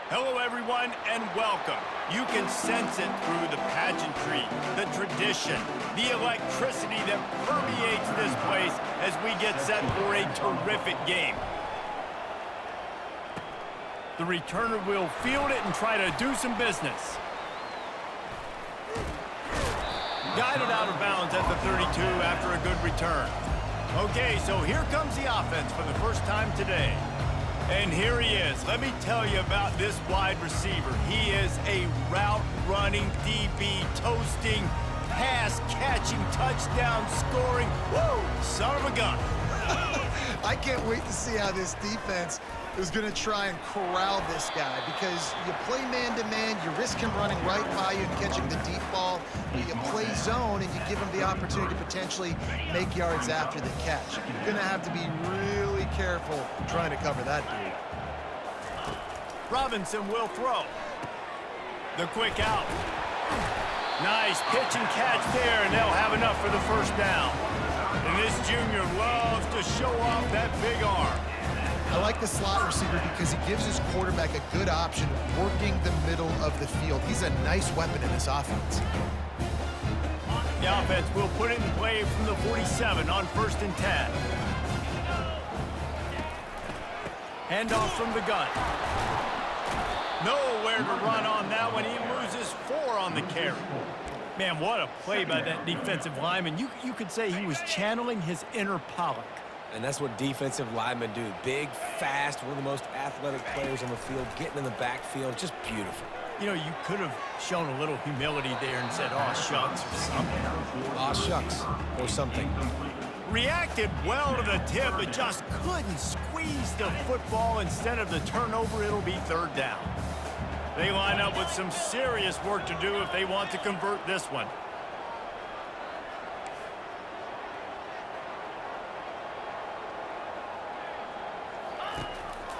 Hello, everyone, and welcome. You can sense it through the pageantry, the tradition, the electricity that permeates this place as we get set for a terrific game. The returner will field it and try to do some business. Guided out of bounds at the 32 after a good return. Okay, so here comes the offense for the first time today. And here he is. Let me tell you about this wide receiver. He is a route-running, DB, toasting, pass-catching, touchdown-scoring, woo, son of a gun. I can't wait to see how this defense is going to try and corral this guy, because you play man-to-man, you risk him running right by you and catching the deep ball. You play zone, and you give him the opportunity to potentially make yards after the catch. You're going to have to be really careful trying to cover that dude. Robinson will throw. The quick out. Nice pitch and catch there, and they'll have enough for the first down. And this junior loves to show off that big arm. I like the slot receiver because he gives his quarterback a good option working the middle of the field. He's a nice weapon in this offense. The offense will put it in play from the 47 on 1st and 10. Handoff from the gun. Nowhere to run on that one. He loses 4 on the carry. Man, what a play by that defensive lineman. You could say he was channeling his inner Pollock. And that's what defensive linemen do. Big, fast, one of the most athletic players on the field, getting in the backfield, just beautiful. You know, you could have shown a little humility there and said, "Aw, shucks," or something. Aw, shucks, or something. Reacted well to the tip, but just couldn't squeeze the football. Instead of the turnover, it'll be 3rd down. They line up with some serious work to do if they want to convert this one.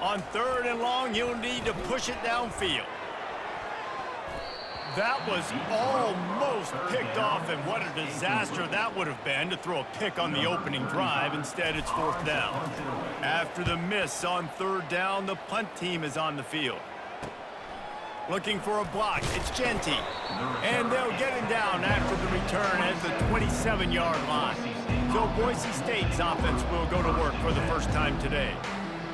On 3rd and long, you'll need to push it downfield. That was almost picked off, and what a disaster that would have been to throw a pick on the opening drive. Instead, it's 4th down. After the miss on 3rd down, the punt team is on the field. Looking for a block, it's Genty. And they'll get him down after the return at the 27-yard line. So Boise State's offense will go to work for the first time today.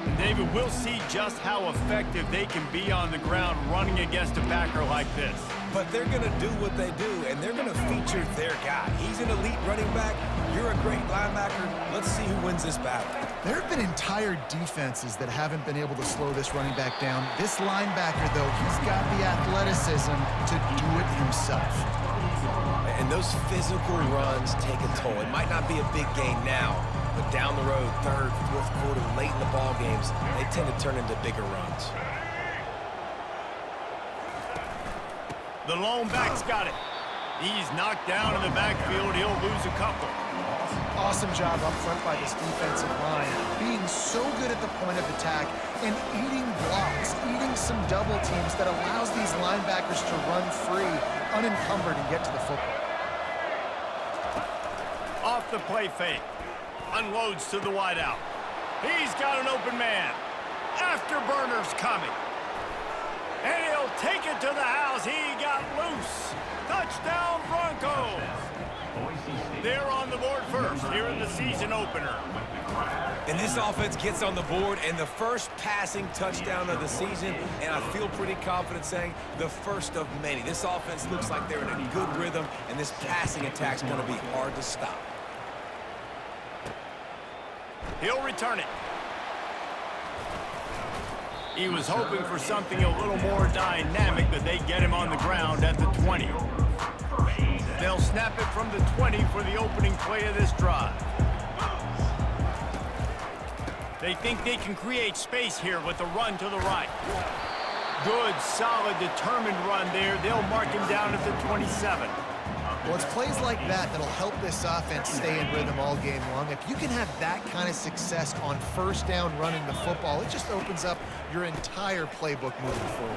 And David, we'll see just how effective they can be on the ground running against a backer like this. But they're going to do what they do, and they're going to feature their guy. He's an elite running back. You're a great linebacker. Let's see who wins this battle. There have been entire defenses that haven't been able to slow this running back down. This linebacker, though, he's got the athleticism to do it himself. And those physical runs take a toll. It might not be a big gain now, but down the road, 3rd, 4th quarter, late in the ball games, they tend to turn into bigger runs. The lone back's got it. He's knocked down in the backfield. He'll lose a couple. Awesome job up front by this defensive line, being so good at the point of attack and eating blocks, eating some double teams that allows these linebackers to run free, unencumbered, and get to the football. Off the play fake. Unloads to the wideout. He's got an open man. Afterburner's coming. And he'll take it to the house. He got loose. Touchdown Broncos. They're on the board first here in the season opener. And this offense gets on the board, and the first passing touchdown of the season, and I feel pretty confident saying the first of many. This offense looks like they're in a good rhythm, and this passing attack's going to be hard to stop. He'll return it. He was hoping for something a little more dynamic, but they get him on the ground at the 20. They'll snap it from the 20 for the opening play of this drive. They think they can create space here with a run to the right. Good, solid, determined run there. They'll mark him down at the 27. Well, it's plays like that that'll help this offense stay in rhythm all game long. If you can have that kind of success on 1st down running the football, it just opens up your entire playbook moving forward.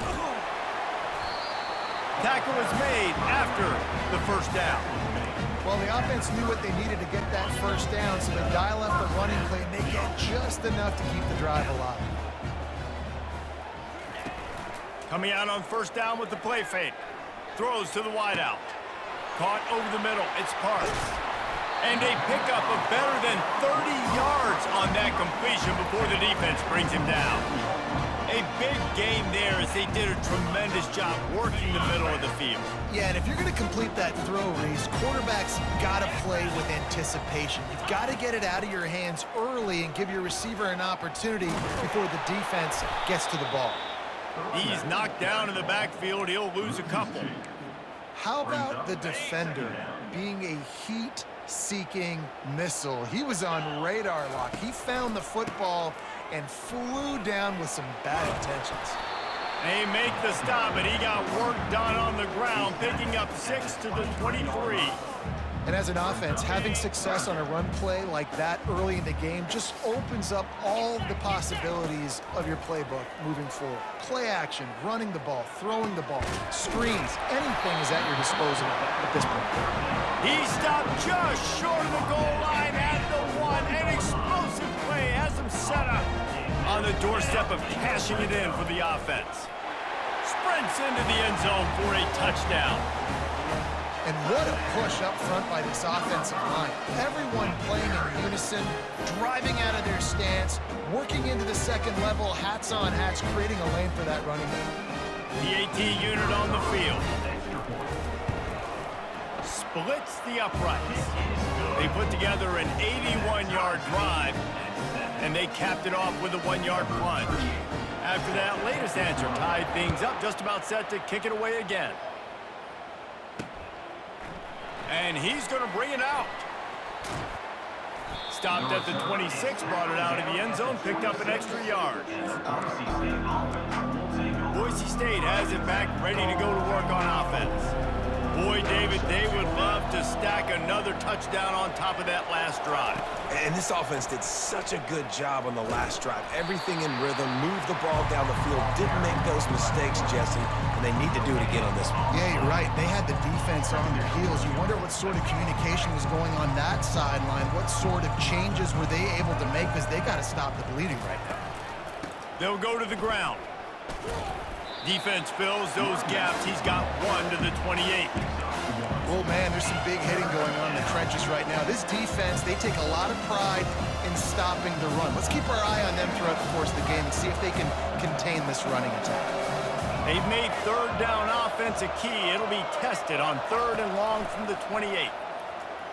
Tackle is made after the 1st down. Well, the offense knew what they needed to get that 1st down, so they dial up the running play, and they get just enough to keep the drive alive. Coming out on first down with the play fake. Throws to the wideout. Caught over the middle. It's Parks. And a pickup of better than 30 yards on that completion before the defense brings him down. A big game there as they did a tremendous job working the middle of the field. Yeah, and if you're going to complete that throw, Reese, quarterbacks got to play with anticipation. You've got to get it out of your hands early and give your receiver an opportunity before the defense gets to the ball. He's knocked down in the backfield. He'll lose a couple. How about the defender being a heat-seeking missile? He was on radar lock. He found the football and flew down with some bad intentions. They make the stop, and he got work done on the ground, picking up 6 to the 23. And as an offense, having success on a run play like that early in the game just opens up all the possibilities of your playbook moving forward. Play action, running the ball, throwing the ball, screens, anything is at your disposal at this point. He stopped just short of the goal line at the 1. An explosive play has him set up on the doorstep of cashing it in for the offense. Sprints into the end zone for a touchdown. And what a push up front by this offensive line. Everyone playing in unison, driving out of their stance, working into the second level, hats on hats, creating a lane for that running back. The AT unit on the field. Splits the uprights. They put together an 81-yard drive, and they capped it off with a 1-yard plunge. After that latest answer tied things up, just about set to kick it away again. And he's going to bring it out. Stopped at the 26, brought it out of the end zone, picked up an extra yard. Boise State has it back, ready to go to work on offense. Boy, David, they would love to stack another touchdown on top of that last drive. And this offense did such a good job on the last drive. Everything in rhythm, moved the ball down the field, didn't make those mistakes, Jesse, and they need to do it again on this one. Yeah, you're right. They had the defense on their heels. You wonder what sort of communication was going on that sideline. What sort of changes were they able to make, because they got to stop the bleeding right now. They'll go to the ground. Defense fills those gaps. He's got 1 to the 28. Oh, man, there's some big hitting going on in the trenches right now. This defense, they take a lot of pride in stopping the run. Let's keep our eye on them throughout the course of the game and see if they can contain this running attack. They've made third down offense a key. It'll be tested on 3rd and long from the 28.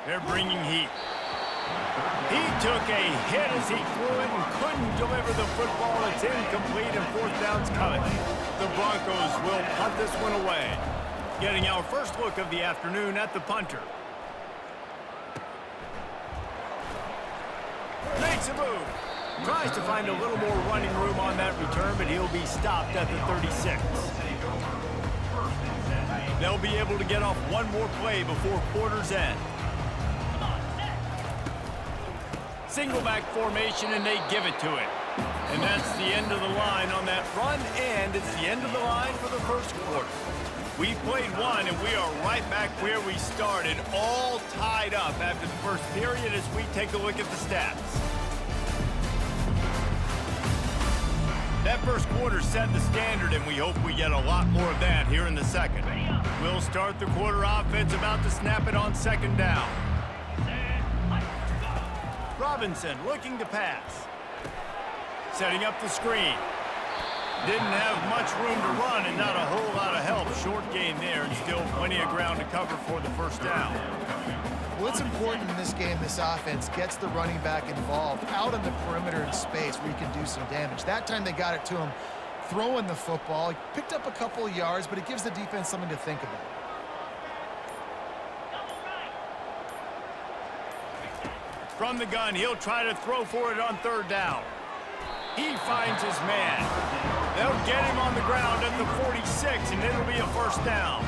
They're bringing heat. He took a hit as he threw it and couldn't deliver the football. It's incomplete and 4th down's coming. The Broncos will punt this one away. Getting our first look of the afternoon at the punter. Makes a move. Tries to find a little more running room on that return, but he'll be stopped at the 36. They'll be able to get off one more play before quarter's end. Single back formation, and they give it to it. And that's the end of the line on that run, and it's the end of the line for the first quarter. We played one, and we are right back where we started, all tied up after the first period as we take a look at the stats. That first quarter set the standard, and we hope we get a lot more of that here in the second. We'll start the quarter offense, about to snap it on 2nd down. Robinson looking to pass. Setting up the screen. Didn't have much room to run and not a whole lot of help. Short gain there and still plenty of ground to cover for the first down. Well, it's important in this game, this offense gets the running back involved out on the perimeter in space where he can do some damage. That time they got it to him throwing the football. He picked up a couple of yards, but it gives the defense something to think about. From the gun, he'll try to throw for it on 3rd down. He finds his man. They'll get him on the ground at the 46, and it'll be a first down.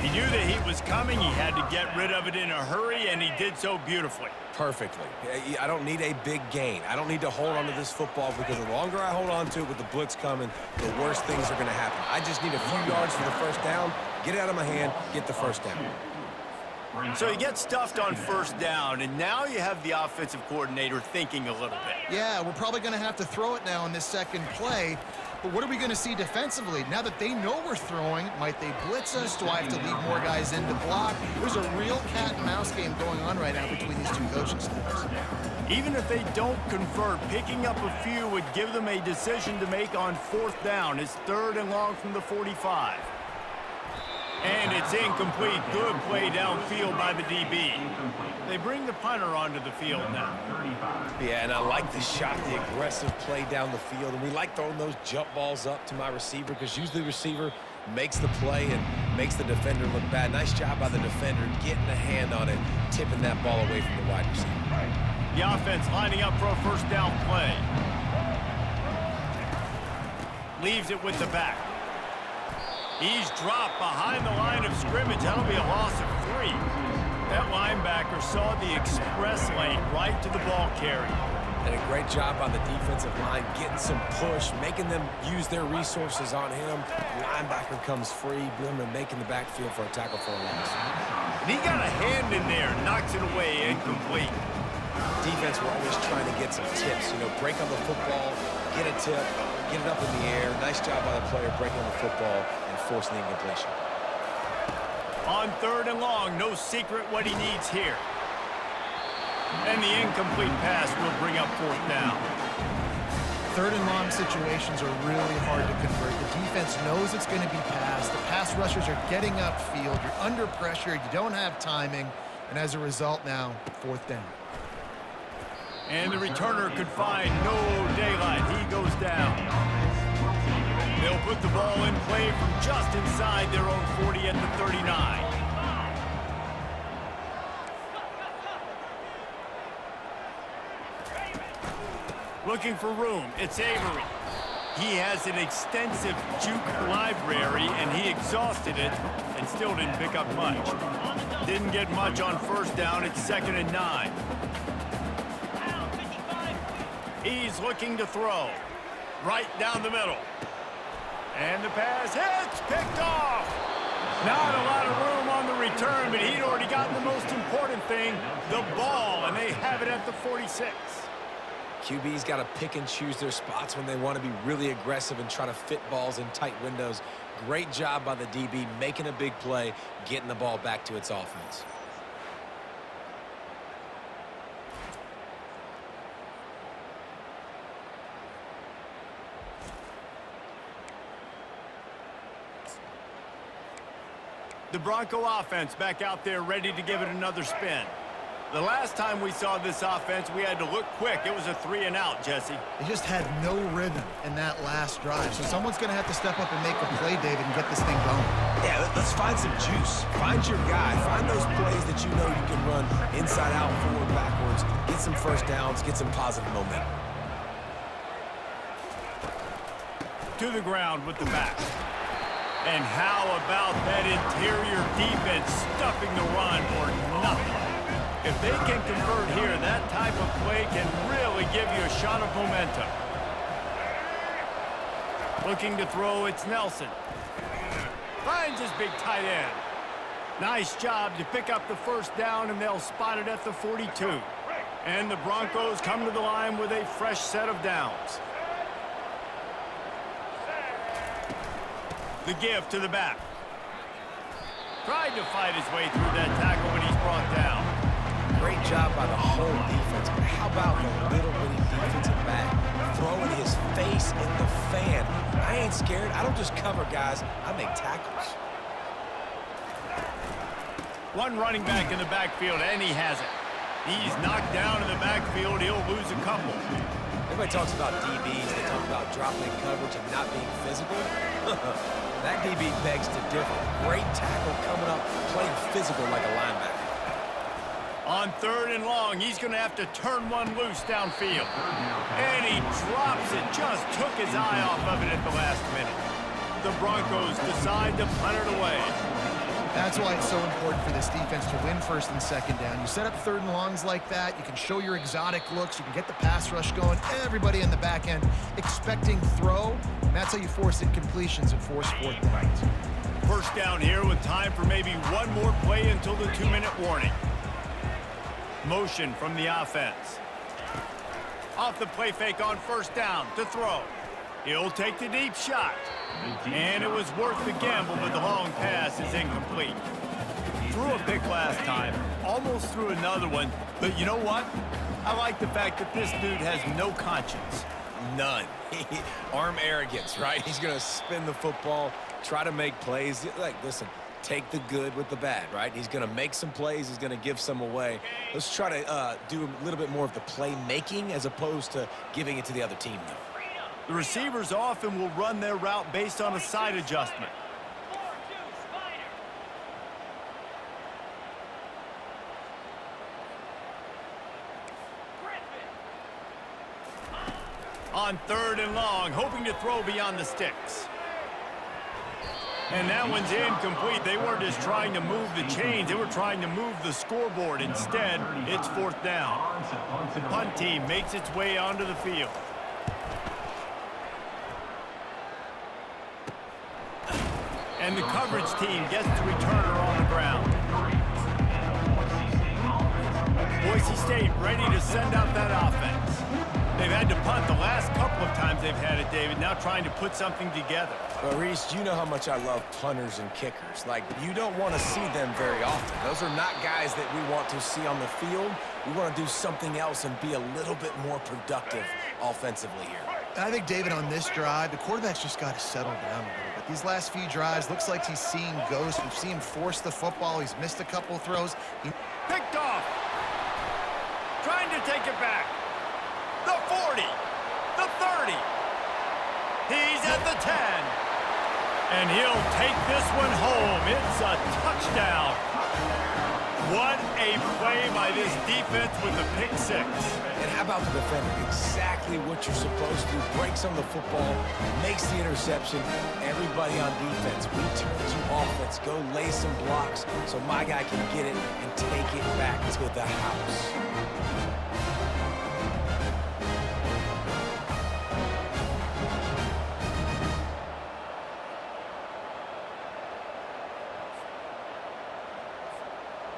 He knew the heat was coming. He had to get rid of it in a hurry, and he did so beautifully. Perfectly. I don't need a big gain. I don't need to hold on to this football because the longer I hold on to it with the blitz coming, the worse things are going to happen. I just need a few yards for the first down, get it out of my hand, get the first down. So you get stuffed on first down, and now you have the offensive coordinator thinking a little bit. Yeah, we're probably going to have to throw it now in this second play. But what are we going to see defensively? Now that they know we're throwing, might they blitz us? Do I have to leave more guys in to block? There's a real cat and mouse game going on right now between these two coaching staffs. Even if they don't convert, picking up a few would give them a decision to make on fourth down. It's 3rd and long from the 45. And it's incomplete. Good play downfield by the DB. They bring the punter onto the field now. Yeah, and I like the shot, the aggressive play down the field. And we like throwing those jump balls up to my receiver because usually the receiver makes the play and makes the defender look bad. Nice job by the defender getting a hand on it, tipping that ball away from the wide receiver. The offense lining up for a first down play. Leaves it with the back. He's dropped behind the line of scrimmage. That'll be a loss of 3. That linebacker saw the express lane right to the ball carrier. And a great job by the defensive line, getting some push, making them use their resources on him. Linebacker comes free, Blimmer making the backfield for a tackle for a loss. And he got a hand in there, knocks it away, incomplete. Defense, we're always trying to get some tips. You know, break on the football, get a tip, get it up in the air. Nice job by the player breaking on the football and forcing the incompletion. On 3rd and long, no secret what he needs here. And the incomplete pass will bring up 4th down. 3rd and long situations are really hard to convert. The defense knows it's going to be passed. The pass rushers are getting upfield. You're under pressure. You don't have timing. And as a result now, 4th down. And the returner could find no daylight. He goes down. They'll put the ball in play from just inside their own 40 at the 39. Looking for room. It's Avery. He has an extensive juke library, and he exhausted it and still didn't pick up much. Didn't get much on first down. It's 2nd and 9. He's looking to throw. Right down the middle. And the pass hits, picked off. Not a lot of room on the return, but he'd already gotten the most important thing, the ball, and they have it at the 46. QB's got to pick and choose their spots when they want to be really aggressive and try to fit balls in tight windows. Great job by the DB making a big play, getting the ball back to its offense. The Bronco offense back out there ready to give it another spin. The last time we saw this offense, we had to look quick. It was a 3-and-out, Jesse. They just had no rhythm in that last drive. So someone's going to have to step up and make a play, David, and get this thing going. Yeah, let's find some juice. Find your guy. Find those plays that you know you can run inside out, forward, backwards. Get some first downs. Get some positive momentum. To the ground with the back. And how about that interior defense stuffing the run or nothing? If they can convert here, that type of play can really give you a shot of momentum. Looking to throw, it's Nelson. Finds his big tight end. Nice job to pick up the first down, and they'll spot it at the 42. And the Broncos come to the line with a fresh set of downs. The give to the back. Tried to fight his way through that tackle when he's brought down. Great job by the whole defense, but how about the little bitty defensive back throwing his face in the fan? I ain't scared. I don't just cover guys. I make tackles. One running back in the backfield, and he has it. He's knocked down in the backfield. He'll lose a couple. Everybody talks about DBs. They talk about dropping coverage and not being physical. That DB begs to differ. Great tackle coming up, playing physical like a linebacker. On 3rd and long, he's going to have to turn one loose downfield. And he drops it. Just took his eye off of it at the last minute. The Broncos decide to punt it away. That's why it's so important for this defense to win 1st and 2nd down. You set up 3rd and longs like that. You can show your exotic looks. You can get the pass rush going. Everybody in the back end expecting throw. And that's how you force incompletions and force 4th downs. First down here with time for maybe one more play until the 2-minute warning. Motion from the offense. Off the play fake on first down to throw. He'll take the deep shot. And it was worth the gamble, but the long pass is incomplete. Threw a pick last time, almost threw another one, but you know what? I like the fact that this dude has no conscience. None. Arm arrogance, right? He's going to spin the football, try to make plays. Like, listen, take the good with the bad, right? He's going to make some plays. He's going to give some away. Let's try to do a little bit more of the playmaking as opposed to giving it to the other team, though. The receivers often will run their route based on a side adjustment. On 3rd and long, hoping to throw beyond the sticks. And that one's incomplete. They weren't just trying to move the chains. They were trying to move the scoreboard. Instead, it's 4th down. The punt team makes its way onto the field. And the coverage team gets the returner on the ground. Boise State ready to send out that offense. They've had to punt the last couple of times they've had it, David, now trying to put something together. Well, Reese, you know how much I love punters and kickers. Like, you don't want to see them very often. Those are not guys that we want to see on the field. We want to do something else and be a little bit more productive offensively here. I think, David, on this drive, the quarterback's just got to settle down a little bit. These last few drives, looks like he's seeing ghosts. We've seen him force the football. He's missed a couple of throws. Picked off. Trying to take it back. The 40. The 30. He's at the 10. And he'll take this one home. It's a touchdown. What a play by this defense with the pick 6. And how about the defender? Exactly what you're supposed to do. Breaks on the football, makes the interception. Everybody on defense, we turn to offense. Go lay some blocks so my guy can get it and take it back to the house.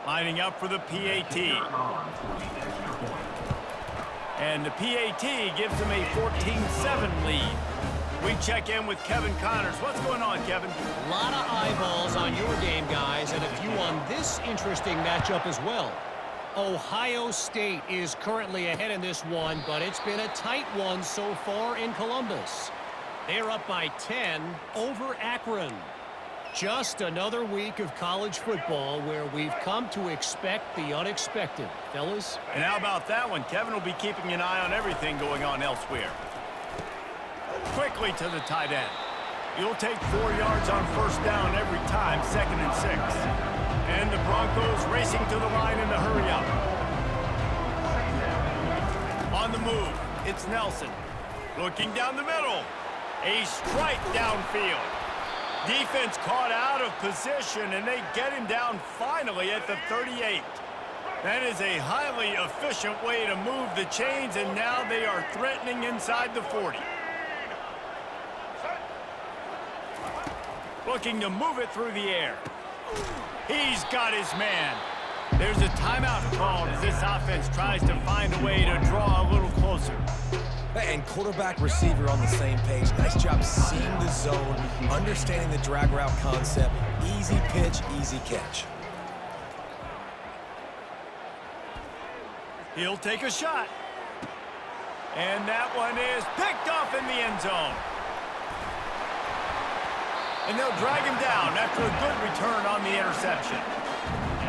Lining up for the PAT. And the PAT gives them a 14-7 lead. We check in with Kevin Connors. What's going on, Kevin? A lot of eyeballs on your game, guys, and a few on this interesting matchup as well. Ohio State is currently ahead in this one, but it's been a tight one so far in Columbus. They're up by 10 over Akron. Just another week of college football where we've come to expect the unexpected, fellas. And how about that one? Kevin will be keeping an eye on everything going on elsewhere. Quickly to the tight end. He'll take 4 yards on first down every time, 2nd and 6. And the Broncos racing to the line in the hurry up. On the move, it's Nelson. Looking down the middle. A strike downfield. Defense caught out of position, and they get him down finally at the 38. That is a highly efficient way to move the chains, and now they are threatening inside the 40. Looking to move it through the air. He's got his man. There's a timeout called as this offense tries to find a way to draw a little closer. And quarterback receiver on the same page. Nice job seeing the zone, understanding the drag route concept. Easy pitch, easy catch. He'll take a shot. And that one is picked off in the end zone. And they'll drag him down after a good return on the interception.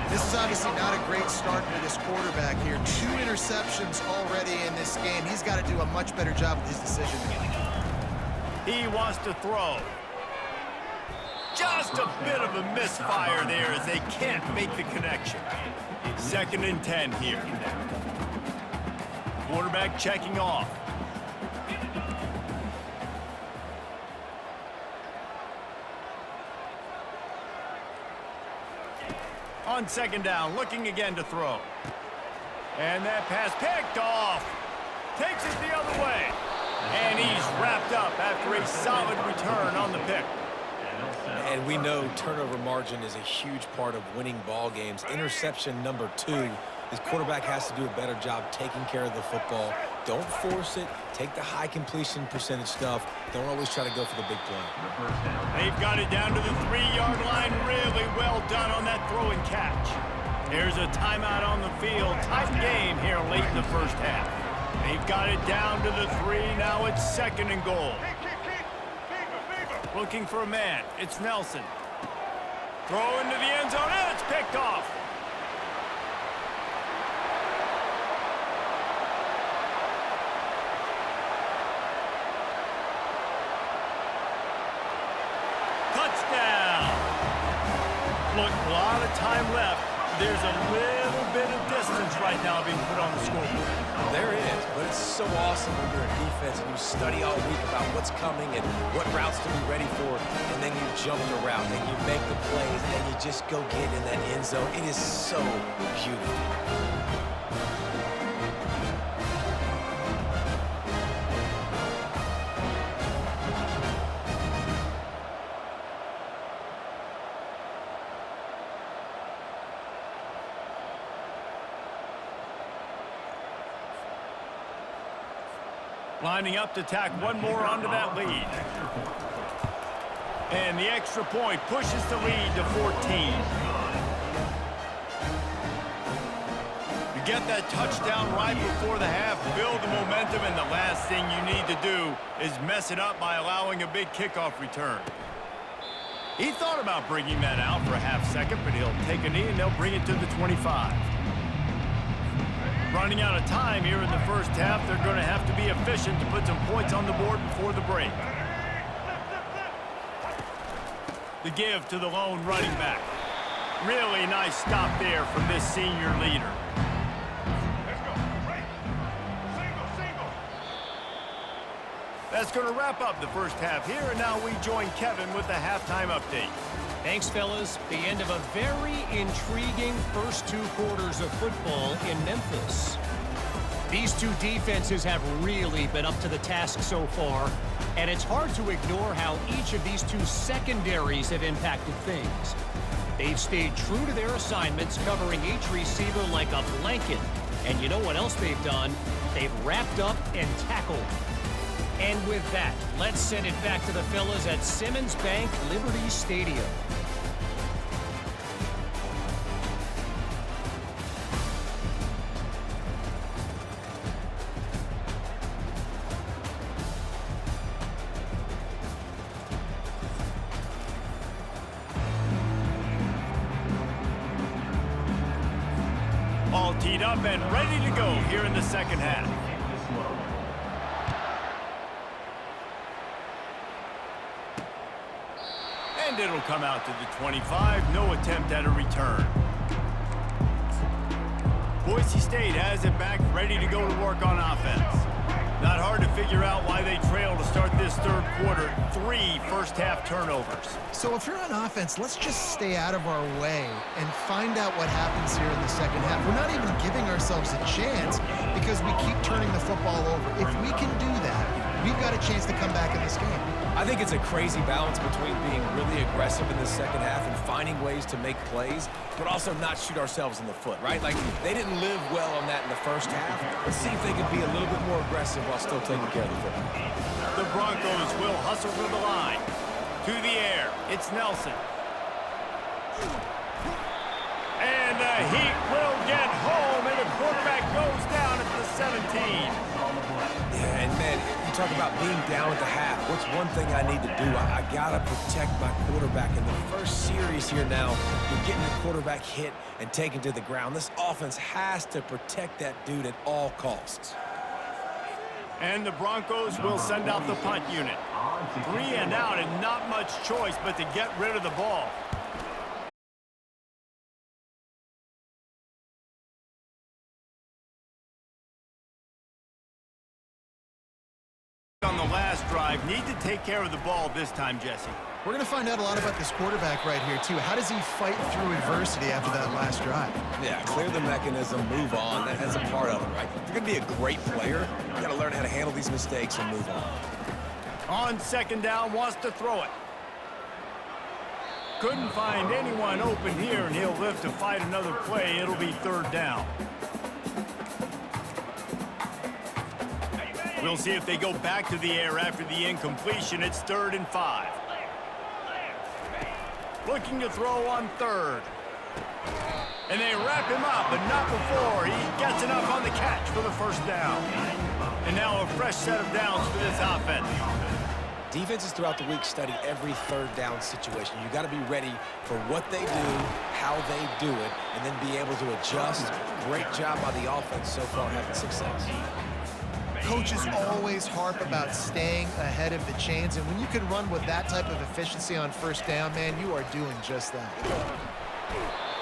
This is obviously not a great start for this quarterback here. 2 interceptions already in this game. He's got to do a much better job with his decision-making. He wants to throw. Just a bit of a misfire there as they can't make the connection. 2nd and 10 here. Quarterback checking off. On 2nd down, looking again to throw. And that pass picked off. Takes it the other way. And he's wrapped up after a solid return on the pick. And we know turnover margin is a huge part of winning ball games. Interception number 2. His quarterback has to do a better job taking care of the football. Don't force it. Take the high completion percentage stuff. Don't always try to go for the big play. They've got it down to the 3-yard line. Really well done on that throw and catch. There's a timeout on the field. Tight game here late in the first half. They've got it down to the 3. Now it's 2nd and goal. Looking for a man. It's Nelson. Throw into the end zone, and it's picked off. Touchdown. Look, a lot of time left. There's a little bit of distance right now being put on the scoreboard. There is, but it's so awesome when you're a defense and you study all week about what's coming and what routes to be ready for, and then you jump the route and you make the plays and you just go get in that end zone. It is so beautiful. Lining up to tack one more onto that lead. And the extra point pushes the lead to 14. You get that touchdown right before the half, build the momentum, and the last thing you need to do is mess it up by allowing a big kickoff return. He thought about bringing that out for a half second, but he'll take a knee and they'll bring it to the 25. Running out of time here in the first half, they're going to have to be efficient to put some points on the board before the break. The give to the lone running back. Really nice stop there from this senior leader. That's going to wrap up the first half here, and now we join Kevin with the halftime update. Thanks, fellas. The end of a very intriguing first 2 quarters of football in Memphis. These two defenses have really been up to the task so far, and it's hard to ignore how each of these 2 secondaries have impacted things. They've stayed true to their assignments, covering each receiver like a blanket. And you know what else they've done? They've wrapped up and tackled. And with that, let's send it back to the fellas at Simmons Bank Liberty Stadium. All teed up and ready to go here in the second half. And it'll come out to the 25. No attempt at a return. Boise State has it back, ready to go to work on offense. Not hard to figure out why they trail to start this third quarter. 3 first-half turnovers. So if you're on offense, let's just stay out of our way and find out what happens here in the second half. We're not even giving ourselves a chance because we keep turning the football over. If we can do that, we've got a chance to come back in this game. I think it's a crazy balance between being really aggressive in the second half and finding ways to make plays, but also not shoot ourselves in the foot, right? Like, they didn't live well on that in the first half. Let's see if they can be a little bit more aggressive while still taking care of the football. The Broncos will hustle to the line. To the air, it's Nelson. And the Heat will get home, and the quarterback goes down at the 17. Yeah, and man, you talk about being down at the half. What's one thing I need to do? I got to protect my quarterback. In the first series here now, we're getting the quarterback hit and taken to the ground. This offense has to protect that dude at all costs. And the Broncos will send out the punt unit. 3 and out, and not much choice but to get rid of the ball. On the last drive, need to take care of the ball this time, Jesse. We're going to find out a lot about this quarterback right here, too. How does he fight through adversity after that last drive? Yeah, clear the mechanism, move on. That's a part of it, right? If you're going to be a great player, you got to learn how to handle these mistakes and move on. On second down, wants to throw it. Couldn't find anyone open here, and he'll live to fight another play. It'll be third down. We'll see if they go back to the air after the incompletion. It's 3rd and 5. Looking to throw on 3rd. And they wrap him up, but not before he gets enough on the catch for the first down. And now a fresh set of downs for this offense. Defenses throughout the week study every third down situation. You got to be ready for what they do, how they do it, and then be able to adjust. Great job by the offense so far having success. Coaches always harp about staying ahead of the chains, and when you can run with that type of efficiency on first down, man, you are doing just that.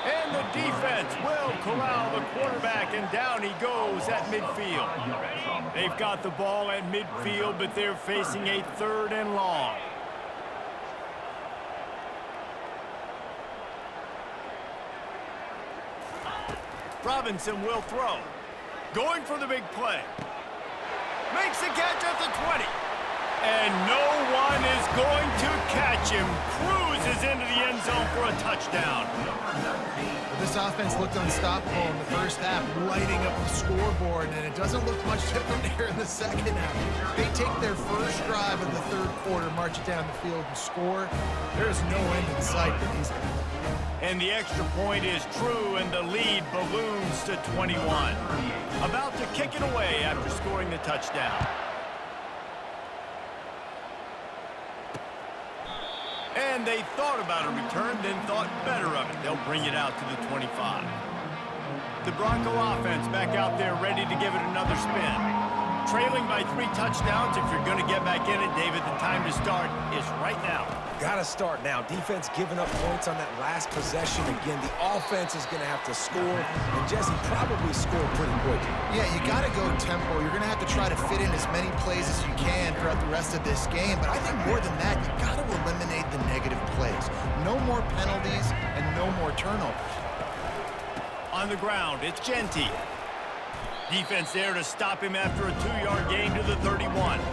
And the defense will corral the quarterback, and down he goes at midfield. They've got the ball at midfield, but they're facing a 3rd and long. Robinson will throw. Going for the big play. Makes the catch at the 20. And no one is going to catch him. Cruises into the end zone for a touchdown. This offense looked unstoppable in the first half, lighting up the scoreboard, and it doesn't look much different here in the second half. They take their first drive of the third quarter, march it down the field, and score. There is no end in sight for these guys. And the extra point is true, and the lead balloons to 21. About to kick it away after scoring the touchdown. And they thought about a return, then thought better of it. They'll bring it out to the 25. The Bronco offense back out there ready to give it another spin. Trailing by 3 touchdowns. If you're going to get back in it, David, the time to start is right now. Got to start now. Defense giving up points on that last possession. Again, the offense is going to have to score, and Jesse probably scored pretty quick. Yeah, you got to go tempo. You're going to have to try to fit in as many plays as you can throughout the rest of this game, but I think more than that, you got to eliminate the negative plays. No more penalties and no more turnovers. On the ground, it's Genty. Defense there to stop him after a 2-yard gain to the 31.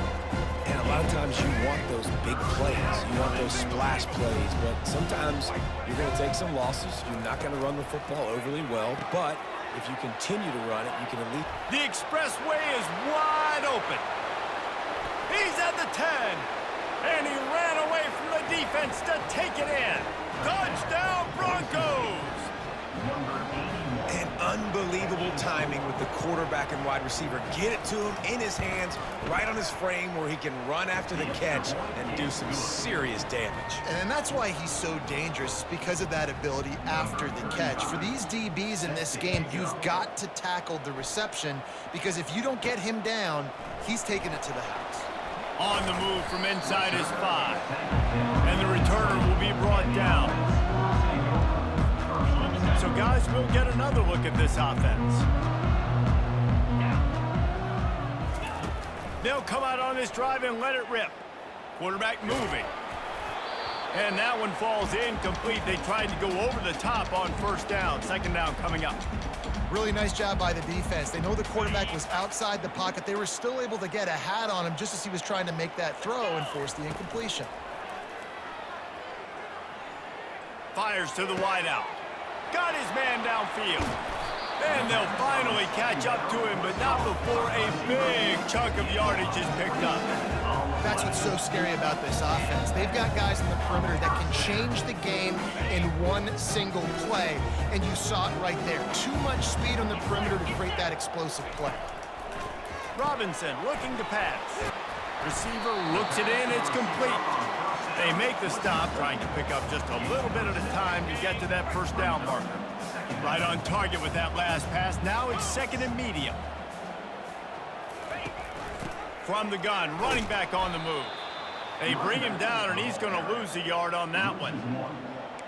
And a lot of times you want those big plays. You want those splash plays. But sometimes you're going to take some losses. You're not going to run the football overly well. But if you continue to run it, you can at least... The expressway is wide open. He's at the 10. And he ran away from the defense to take it in. Touchdown, Broncos! And unbelievable timing with the quarterback and wide receiver. Get it to him in his hands, right on his frame where he can run after the catch and do some serious damage. And that's why he's so dangerous, because of that ability after the catch. For these DBs in this game, you've got to tackle the reception, because if you don't get him down, he's taking it to the house. On the move from inside his 5. And the returner will be brought down. So, guys, we'll get another look at this offense. They'll come out on this drive and let it rip. Quarterback moving. And that one falls incomplete. They tried to go over the top on first down. Second down coming up. Really nice job by the defense. They know the quarterback was outside the pocket. They were still able to get a hat on him just as he was trying to make that throw and force the incompletion. Fires to the wideout. Got his man downfield. And they'll finally catch up to him, but not before a big chunk of yardage is picked up. That's what's so scary about this offense. They've got guys in the perimeter that can change the game in one single play, and you saw it right there. Too much speed on the perimeter to create that explosive play. Robinson looking to pass. Receiver looks it in, it's complete. They make the stop, trying to pick up just a little bit at a time to get to that first down marker. Right on target with that last pass. Now it's second and medium. From the gun, running back on the move. They bring him down, and he's going to lose a yard on that one.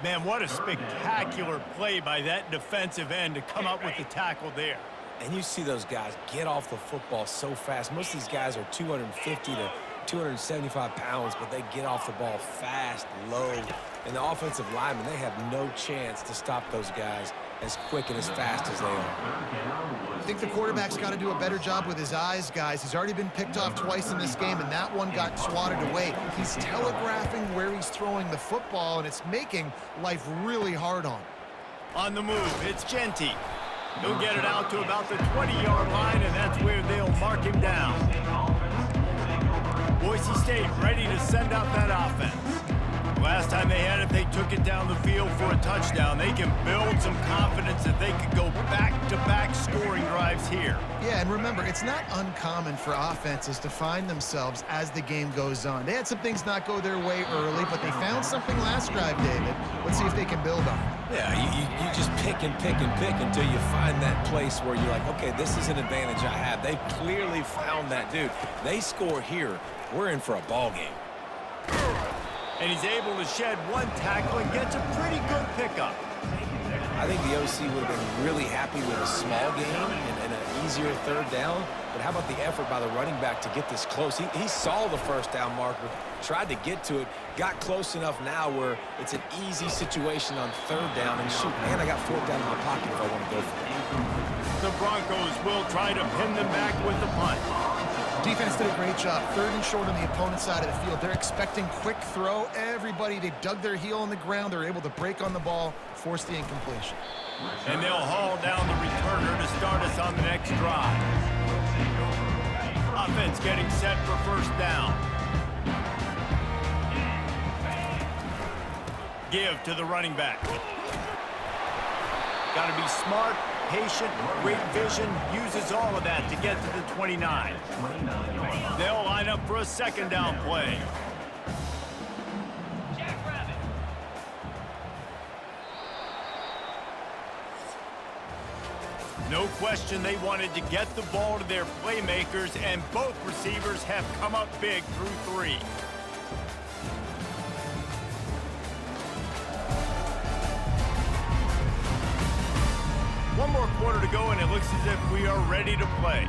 Man, what a spectacular play by that defensive end to come up with the tackle there. And you see those guys get off the football so fast. Most of these guys are 250 to 275 pounds, but they get off the ball fast, low. And the offensive linemen, they have no chance to stop those guys as quick and as fast as they are. I think the quarterback's got to do a better job with his eyes, guys. He's already been picked off twice in this game, and that one got swatted away. He's telegraphing where he's throwing the football, and it's making life really hard on him. On the move, it's Genty. He'll get it out to about the 20-yard line, and that's where they'll mark him down. Boise State ready to send out that offense. Last time they had it, they took it down the field for a touchdown. They can build some confidence that they could go back-to-back scoring drives here. Yeah, and remember, it's not uncommon for offenses to find themselves as the game goes on. They had some things not go their way early, but they found something last drive, David. Let's see if they can build on it. Yeah, you just pick and pick and pick until you find that place where you're like, okay, this is an advantage I have. They clearly found that, dude. They score here, we're in for a ball game. And he's able to shed one tackle and gets a pretty good pickup. I think the OC would have been really happy with a small game and an easier third down. But how about the effort by the running back to get this close? He saw the first down marker, tried to get to it, got close enough now where it's an easy situation on third down. And shoot, man, I got fourth down in my pocket if I want to go for it. The Broncos will try to pin them back with the punt. Defense did a great job. Third and short on the opponent's side of the field. They're expecting quick throw. Everybody, they dug their heel on the ground. They're able to break on the ball, force the incompletion. And they'll haul down the returner to start us on the next drive. Offense getting set for first down. Give to the running back. Got to be smart, patient, great vision, uses all of that to get to the 29. They'll line up for a second down play. No question they wanted to get the ball to their playmakers, and both receivers have come up big through three. One more quarter to go, and it looks as if we are ready to play.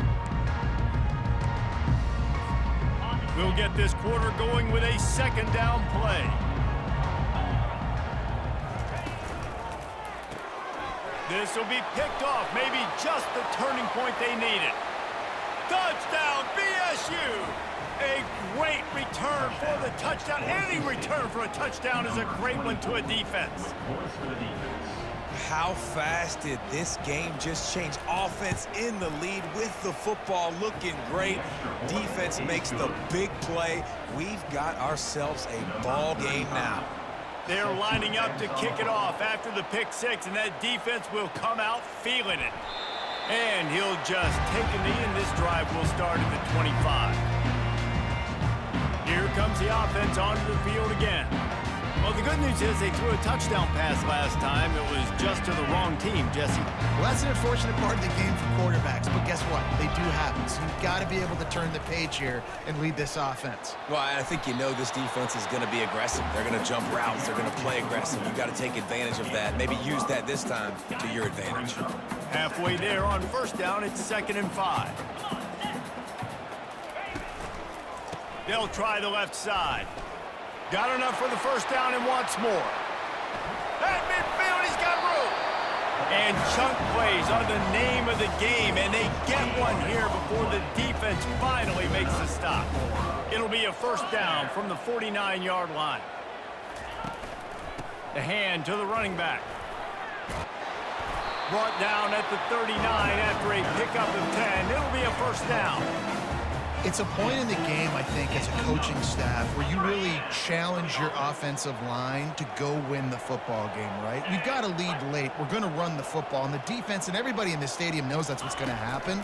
We'll get this quarter going with a second down play. This will be picked off, maybe just the turning point they needed. Touchdown, BSU! A great return for the touchdown. Any return for a touchdown is a great one to a defense. How fast did this game just change? Offense in the lead with the football, looking great. Defense makes the big play. We've got ourselves a ball game now. They're lining up to kick it off after the pick six, and that defense will come out feeling it. And he'll just take a knee, and this drive will start at the 25. Here comes the offense onto the field again. Well, the good news is they threw a touchdown pass last time. It was just to the wrong team, Jesse. Well, that's an unfortunate part of the game for quarterbacks, but guess what? They do happen, so you've got to be able to turn the page here and lead this offense. Well, I think you know this defense is going to be aggressive. They're going to jump routes. They're going to play aggressive. You've got to take advantage of that. Maybe use that this time to your advantage. Halfway there on first down, it's 2nd and 5. They'll try the left side. Got enough for the first down and wants more. At midfield, he's got room. And chunk plays are the name of the game, and they get one here before the defense finally makes the stop. It'll be a first down from the 49-yard line. The hand to the running back. Brought down at the 39 after a pickup of 10. It'll be a first down. It's a point in the game, I think, as a coaching staff where you really challenge your offensive line to go win the football game, right? We've got to lead late. We're going to run the football. And the defense and everybody in the stadium knows that's what's going to happen.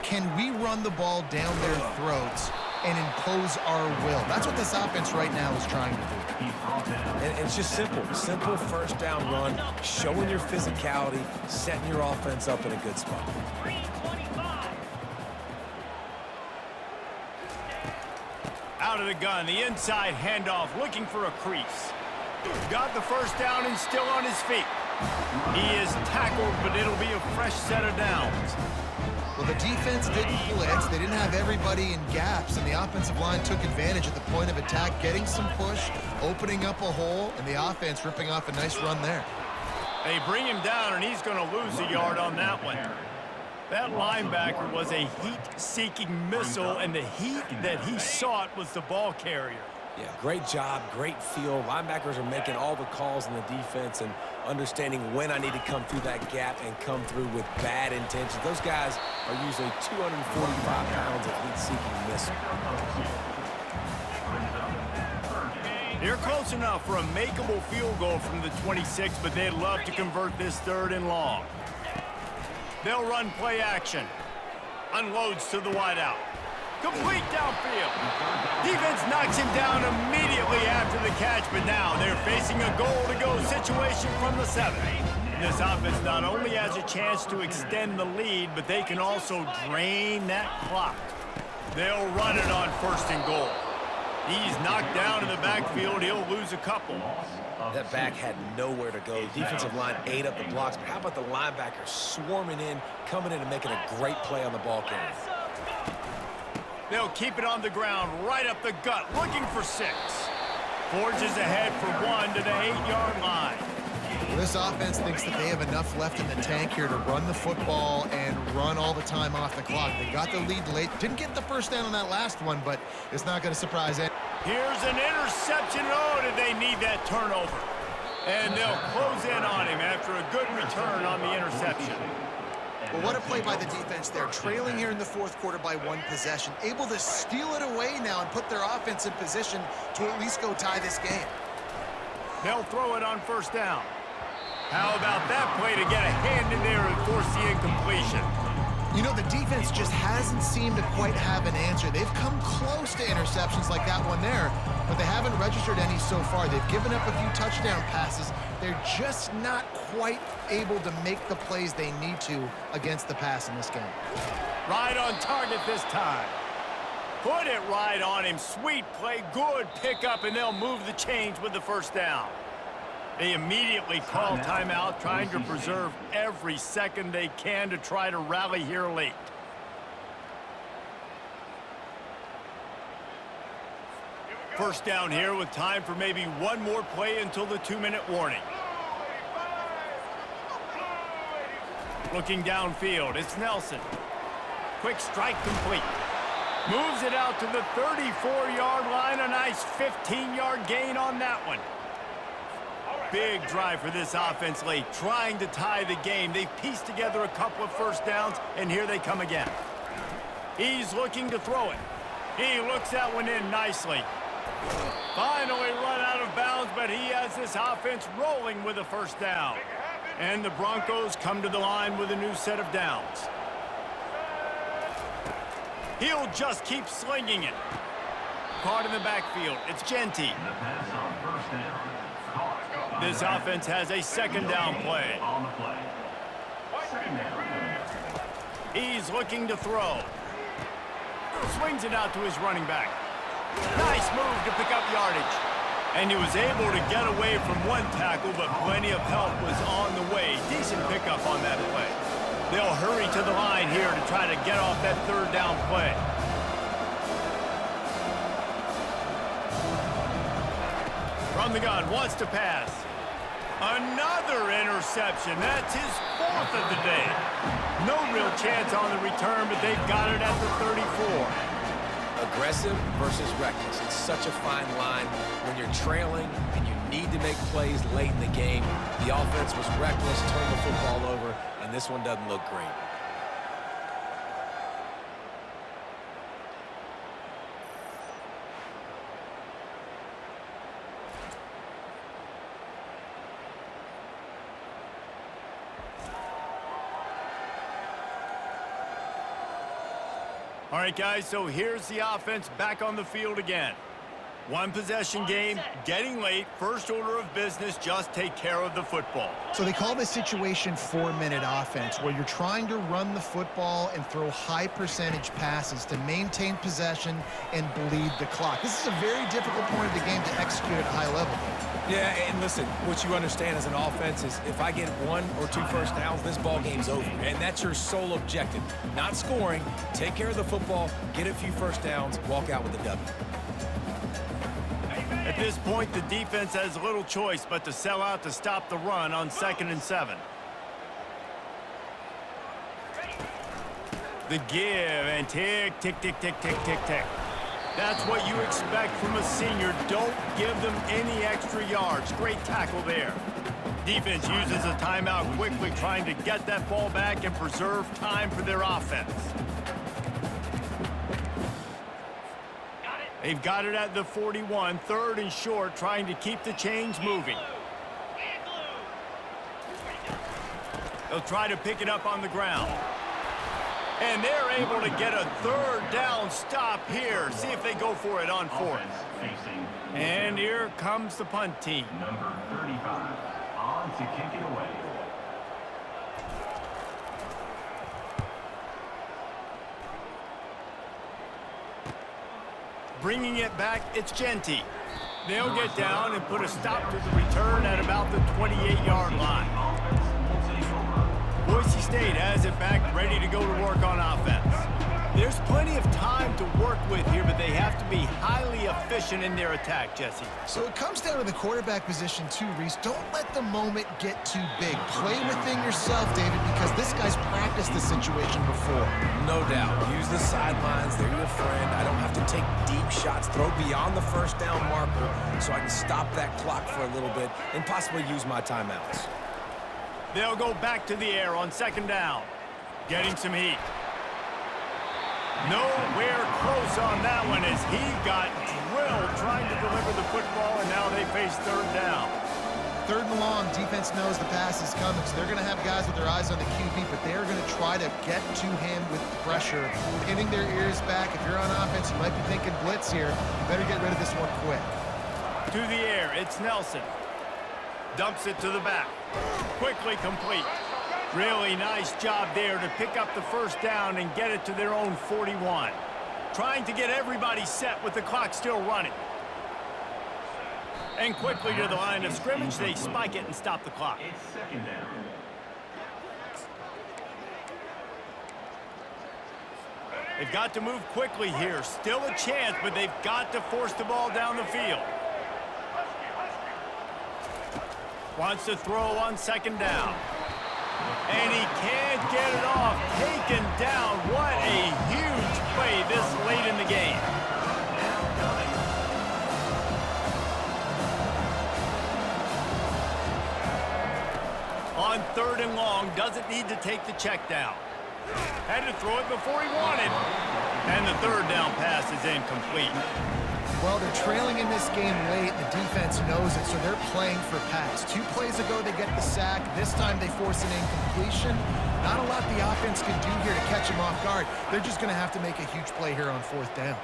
Can we run the ball down their throats and impose our will? That's what this offense right now is trying to do. And it's just simple. Simple first down run, showing your physicality, setting your offense up in a good spot. Out of the gun, the inside handoff, looking for a crease. Got the first down and still on his feet. He is tackled, but it'll be a fresh set of downs. Well, the defense didn't blitz. They didn't have everybody in gaps, and the offensive line took advantage at the point of attack, getting some push, opening up a hole, and the offense ripping off a nice run there. They bring him down, and he's going to lose a yard on that one. That linebacker was a heat-seeking missile, and the heat that he sought was the ball carrier. Yeah, great job, great feel. Linebackers are making all the calls in the defense and understanding when I need to come through that gap and come through with bad intentions. Those guys are usually 245 pounds of heat-seeking missile. They're close enough for a makeable field goal from the 26, but they'd love to convert this 3rd and long. They'll run play action. Unloads to the wideout. Complete downfield. Defense knocks him down immediately after the catch, but now they're facing a goal-to-go situation from the 7. This offense not only has a chance to extend the lead, but they can also drain that clock. They'll run it on 1st and goal. He's knocked down in the backfield. He'll lose a couple. That back had nowhere to go. Defensive line ate up the blocks, but how about the linebackers swarming in, coming in and making a great play on the ball carrier? They'll keep it on the ground, right up the gut, looking for 6. Forges ahead for 1 to the 8-yard line. Well, this offense thinks that they have enough left in the tank here to run the football and run all the time off the clock. They got the lead late. Didn't get the first down on that last one, but it's not going to surprise anyone. Here's an interception. Oh, did they need that turnover? And they'll close in on him after a good return on the interception. Well, what a play by the defense there. Trailing here in the 4th quarter by 1 possession. Able to steal it away now and put their offense in position to at least go tie this game. They'll throw it on 1st down. How about that play to get a hand in there and force the incompletion? You know, the defense just hasn't seemed to quite have an answer. They've come close to interceptions like that one there, but they haven't registered any so far. They've given up a few touchdown passes. They're just not quite able to make the plays they need to against the pass in this game. Right on target this time. Put it right on him. Sweet play, good pickup, and they'll move the chains with the 1st down. They immediately call timeout, trying to preserve every second they can to try to rally here late. First down here with time for maybe one more play until the 2-minute warning. Looking downfield, it's Nelson. Quick strike complete. Moves it out to the 34-yard line. A nice 15-yard gain on that one. Big drive for this offense late, trying to tie the game. They've pieced together a couple of 1st downs, and here they come again. He's looking to throw it. He looks that one in nicely. Finally run out of bounds, but he has this offense rolling with a 1st down. And the Broncos come to the line with a new set of downs. He'll just keep slinging it. Caught in the backfield. It's Genty. This offense has a 2nd down play. He's looking to throw. Swings it out to his running back. Nice move to pick up yardage. And he was able to get away from one tackle, but plenty of help was on the way. Decent pickup on that play. They'll hurry to the line here to try to get off that 3rd down play. From the gun, wants to pass. Another interception. That's his 4th of the day. No real chance on the return, but they've got it at the 34. Aggressive versus reckless. It's such a fine line when you're trailing and you need to make plays late in the game. The offense was reckless, turned the football over, and this one doesn't look great. All right, guys, so here's the offense back on the field again. 1 possession game, getting late, first order of business, just take care of the football. So they call this situation 4-minute offense, where you're trying to run the football and throw high percentage passes to maintain possession and bleed the clock. This is a very difficult point of the game to execute at a high level. Yeah, and listen, what you understand as an offense is if I get 1 or 2 first downs, this ball game's over. And that's your sole objective. Not scoring, take care of the football, get a few first downs, walk out with a W. At this point, the defense has little choice but to sell out to stop the run on 2nd and 7. The give and tick, tick, tick, tick, tick, tick, tick. That's what you expect from a senior. Don't give them any extra yards. Great tackle there. Defense uses a timeout quickly, trying to get that ball back and preserve time for their offense. They've got it at the 41, 3rd and short, trying to keep the chains moving. They'll try to pick it up on the ground. And they're able to get a 3rd down stop here. See if they go for it on 4th. And here comes the punt team. Number 35, on to kick it away. Bringing it back, it's Genty. They'll get down and put a stop to the return at about the 28-yard line. Boise State has it back, ready to go to work on offense. There's plenty of time to work with here, but they have to be highly efficient in their attack, Jesse. So it comes down to the quarterback position too, Reese. Don't let the moment get too big. Play within yourself, David, because this guy's practiced the situation before. No doubt. Use the sidelines. They're your friend. I don't have to take deep shots. Throw beyond the 1st down marker so I can stop that clock for a little bit and possibly use my timeouts. They'll go back to the air on 2nd down. Getting some heat. Nowhere close on that one as he got drilled trying to deliver the football, and now they face 3rd down. 3rd and long, defense knows the pass is coming, so they're going to have guys with their eyes on the QB, but they're going to try to get to him with pressure, pinning their ears back. If you're on offense, you might be thinking blitz here. You better get rid of this one quick. To the air, it's Nelson. Dumps it to the back. Quickly complete. Really nice job there to pick up the 1st down and get it to their own 41. Trying to get everybody set with the clock still running. And quickly to the line of scrimmage, they spike it and stop the clock. It's 2nd down. They've got to move quickly here. Still a chance, but they've got to force the ball down the field. Wants to throw on 2nd down. And he can't get it off. Taken down. What a huge play this late in the game. On 3rd and long, doesn't need to take the check down. Had to throw it before he wanted. And the 3rd down pass is incomplete. Well, they're trailing in this game late. The defense knows it, so they're playing for pass. 2 plays ago, they get the sack. This time, they force an incompletion. Not a lot the offense can do here to catch him off guard. They're just going to have to make a huge play here on 4th down.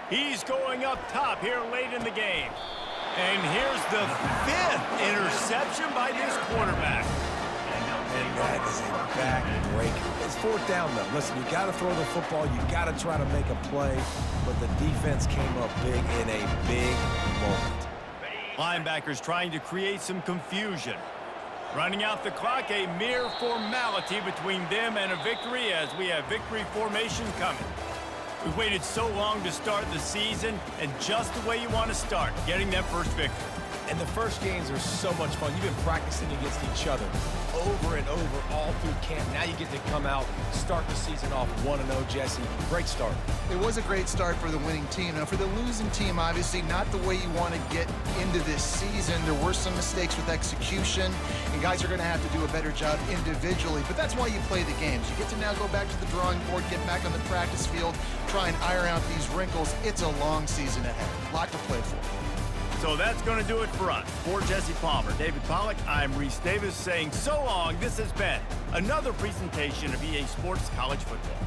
He's going up top here late in the game. And here's the 5th interception by this quarterback. And that is a back-breaker. It's 4th down, though. Listen, you got to throw the football. You got to try to make a play. But the defense came up big in a big moment. Linebackers trying to create some confusion. Running out the clock, a mere formality between them and a victory as we have victory formation coming. We've waited so long to start the season, and just the way you want to start, getting that first victory. And the first games are so much fun. You've been practicing against each other over and over all through camp. Now you get to come out, start the season off 1-0, Jesse. Great start. It was a great start for the winning team. Now, for the losing team, obviously not the way you want to get into this season. There were some mistakes with execution, and guys are going to have to do a better job individually. But that's why you play the games. You get to now go back to the drawing board, get back on the practice field, try and iron out these wrinkles. It's a long season ahead. A lot to play for. So that's going to do it for us. For Jesse Palmer, David Pollack, I'm Reese Davis saying so long. This has been another presentation of EA Sports College Football.